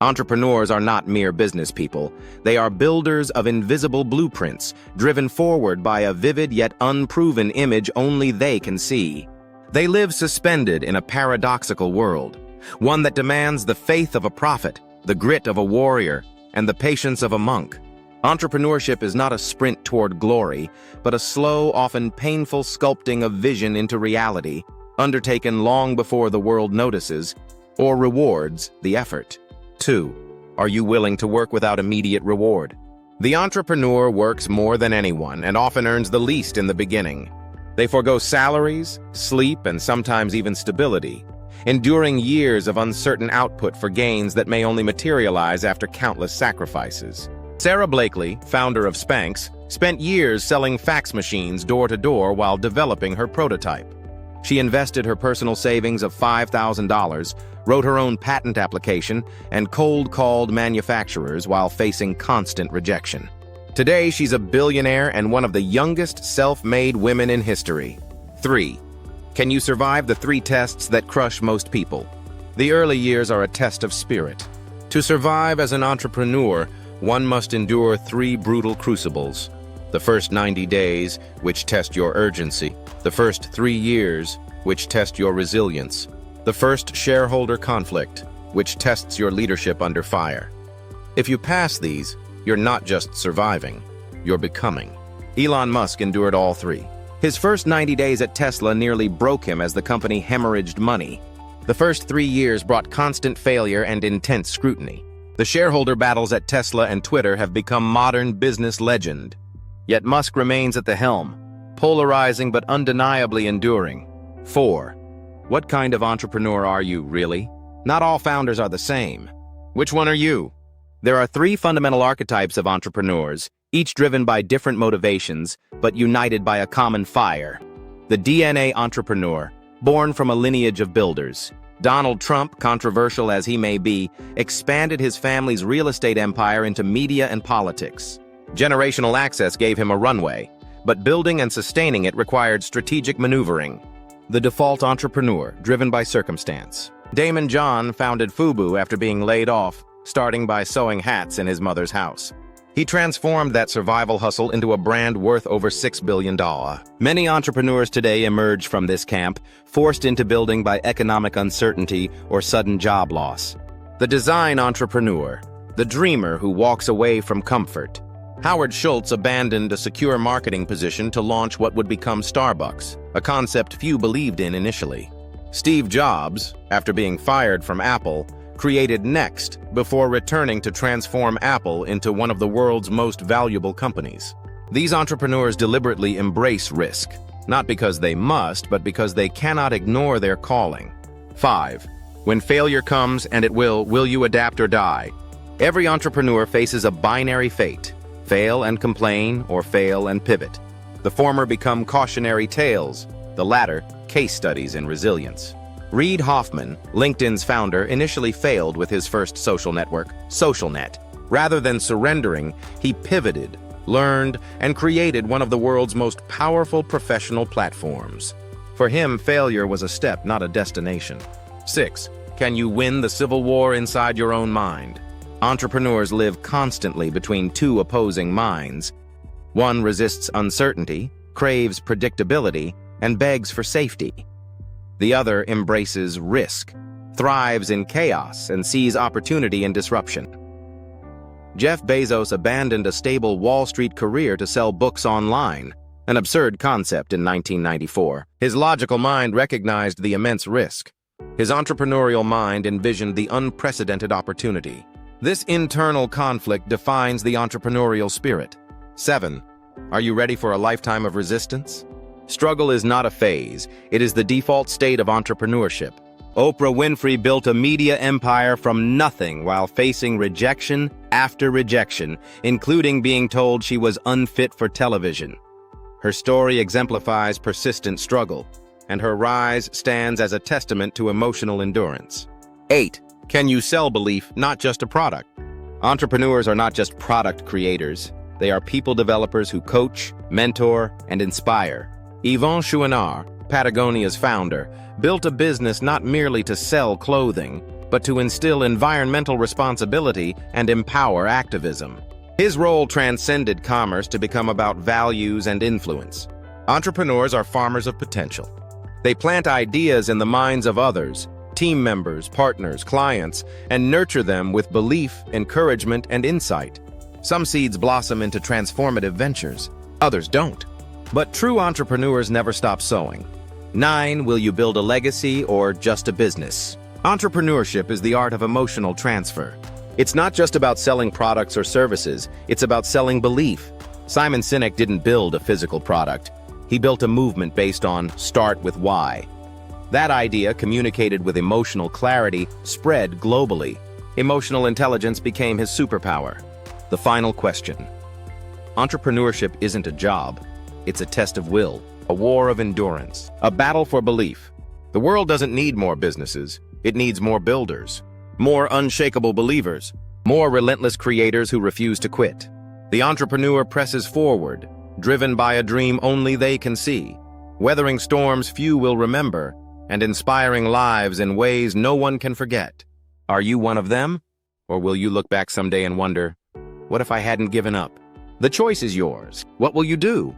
Entrepreneurs are not mere business people. They are builders of invisible blueprints, driven forward by a vivid yet unproven image only they can see. They live suspended in a paradoxical world, one that demands the faith of a prophet, the grit of a warrior, and the patience of a monk. Entrepreneurship is not a sprint toward glory, but a slow, often painful sculpting of vision into reality, undertaken long before the world notices or rewards the effort. 2. Are you willing to work without immediate reward? The entrepreneur works more than anyone and often earns the least in the beginning. They forego salaries, sleep, and sometimes even stability, enduring years of uncertain output for gains that may only materialize after countless sacrifices. Sarah Blakely, founder of Spanx, spent years selling fax machines door to door while developing her prototype. She invested her personal savings of $5,000, wrote her own patent application, and cold-called manufacturers while facing constant rejection. Today, she's a billionaire and one of the youngest self-made women in history. 3. Can you survive the 3 tests that crush most people? The early years are a test of spirit. To survive as an entrepreneur, one must endure 3 brutal crucibles. The first 90 days, which test your urgency. The first 3 years, which test your resilience. The first shareholder conflict, which tests your leadership under fire. If you pass these, you're not just surviving, you're becoming. Elon Musk endured all 3. His first 90 days at Tesla nearly broke him as the company hemorrhaged money. The first 3 years brought constant failure and intense scrutiny. The shareholder battles at Tesla and Twitter have become modern business legend. Yet Musk remains at the helm, polarizing but undeniably enduring. 4. What kind of entrepreneur are you, really? Not all founders are the same. Which one are you? There are 3 fundamental archetypes of entrepreneurs, each driven by different motivations, but united by a common fire. The DNA entrepreneur, born from a lineage of builders. Donald Trump, controversial as he may be, expanded his family's real estate empire into media and politics. Generational access gave him a runway, but building and sustaining it required strategic maneuvering. The default entrepreneur, driven by circumstance. Damon John founded Fubu after being laid off, starting by sewing hats in his mother's house. He transformed that survival hustle into a brand worth over $6 billion. Many entrepreneurs today emerge from this camp, forced into building by economic uncertainty or sudden job loss. The design entrepreneur, the dreamer who walks away from comfort. Howard Schultz abandoned a secure marketing position to launch what would become Starbucks, a concept few believed in initially. Steve Jobs, after being fired from Apple, created Next before returning to transform Apple into one of the world's most valuable companies. These entrepreneurs deliberately embrace risk, not because they must, but because they cannot ignore their calling. 5. When failure comes, and it will you adapt or die? Every entrepreneur faces a binary fate: fail and complain, or fail and pivot. The former become cautionary tales, the latter case studies in resilience. Reid Hoffman, LinkedIn's founder, initially failed with his first social network, SocialNet. Rather than surrendering, he pivoted, learned, and created one of the world's most powerful professional platforms. For him, failure was a step, not a destination. 6. Can you win the civil war inside your own mind? Entrepreneurs live constantly between 2 opposing minds. One resists uncertainty, craves predictability, and begs for safety. The other embraces risk, thrives in chaos, and sees opportunity in disruption. Jeff Bezos abandoned a stable Wall Street career to sell books online, an absurd concept in 1994. His logical mind recognized the immense risk. His entrepreneurial mind envisioned the unprecedented opportunity. This internal conflict defines the entrepreneurial spirit. 7. Are you ready for a lifetime of resistance? Struggle is not a phase, it is the default state of entrepreneurship. Oprah Winfrey built a media empire from nothing while facing rejection after rejection, including being told she was unfit for television. Her story exemplifies persistent struggle, and her rise stands as a testament to emotional endurance. 8. Can you sell belief, not just a product? Entrepreneurs are not just product creators. They are people developers who coach, mentor, and inspire. Yvon Chouinard, Patagonia's founder, built a business not merely to sell clothing, but to instill environmental responsibility and empower activism. His role transcended commerce to become about values and influence. Entrepreneurs are farmers of potential. They plant ideas in the minds of others, team members, partners, clients, and nurture them with belief, encouragement, and insight. Some seeds blossom into transformative ventures. Others don't. But true entrepreneurs never stop sowing. 9. Will you build a legacy or just a business? Entrepreneurship is the art of emotional transfer. It's not just about selling products or services, it's about selling belief. Simon Sinek didn't build a physical product. He built a movement based on start with why. That idea, communicated with emotional clarity, spread globally. Emotional intelligence became his superpower. The final question. Entrepreneurship isn't a job. It's a test of will, a war of endurance, a battle for belief. The world doesn't need more businesses. It needs more builders, more unshakable believers, more relentless creators who refuse to quit. The entrepreneur presses forward, driven by a dream only they can see, weathering storms few will remember, and inspiring lives in ways no one can forget. Are you one of them? Or will you look back someday and wonder, what if I hadn't given up? The choice is yours. What will you do?